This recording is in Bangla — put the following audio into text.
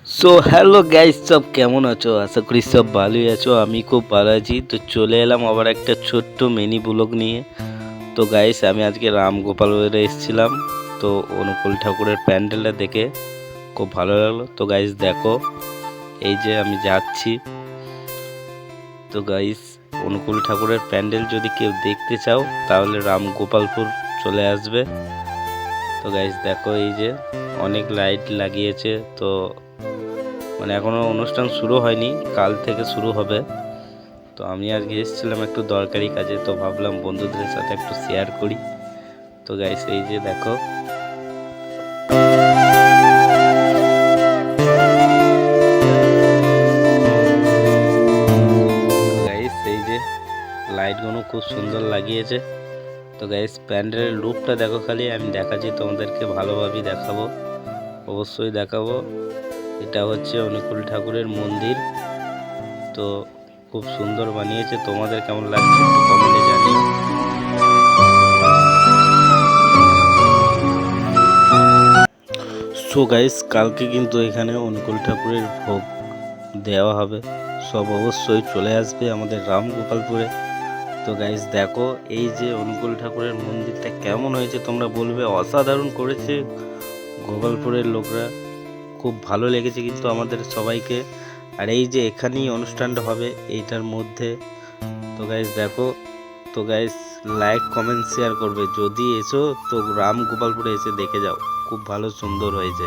সো হ্যালো গাইস, সব কেমন আছো? আশা করি সব ভালোই আছো। আমি খুব ভালো আছি। তো চলে এলাম আবার একটা ছোট্ট মিনি ব্লগ নিয়ে। তো গাইস, আমি আজকে রামগোপালপুরে এসেছিলাম। তো অনুকূল ঠাকুরের প্যান্ডেলটা দেখে খুব ভালো লাগলো। তো গাইস দেখো, এই যে আমি যাচ্ছি। তো গাইস, অনুকূল ঠাকুরের প্যান্ডেল যদি কেউ দেখতে চাও তাহলে রামগোপালপুর চলে আসবে। তো গাইস দেখো, এই যে অনেক লাইট লাগিয়েছে। তো এখনো অনুষ্ঠান শুরু হয়নি, কাল থেকে শুরু হবে। তো আমি আজকে এসেছিলাম একটু দরকারি কাজে, তো ভাবলাম বন্ধুদের সাথে একটু শেয়ার করি। তো গাইস এই যে দেখো, গাইস এই যে লাইটগুলো খুব সুন্দর লাগিয়েছে। তো গাইস প্যান্ডেলের লুকটা দেখো, খালি আমি দেখাচ্ছি তোমাদেরকে, ভালোভাবেই দেখাবো, অবশ্যই দেখাবো। এটা হচ্ছে অনুকূল ঠাকুরের মন্দির। তো খুব সুন্দর বানিয়েছে। তোমাদের কেমন লাগছে একটু কমেন্টে জানিও। সো গাইস, কালকে কিন্তু এখানে অনুকূল ঠাকুরের ভোগ দেওয়া হবে। সব অবশ্যই চলে আসবে আমাদের রামগোপালপুরে। তো গাইস দেখো, এই যে অনুকূল ঠাকুরের মন্দিরটা কেমন হয়েছে তোমরা বলবে। অসাধারণ করেছে গোপালপুরের লোকরা, খুব ভালো লেগেছে কিন্তু আমাদের সবাইকে। আর এই যে এখানেই অনুষ্ঠানটা হবে এইটার মধ্যে। তো গাইস দেখো, তো গাইস লাইক কমেন্ট শেয়ার করবে, যদি এসো তো রামগোপালপুরে এসে দেখে যাও, খুব ভালো সুন্দর হয়েছে।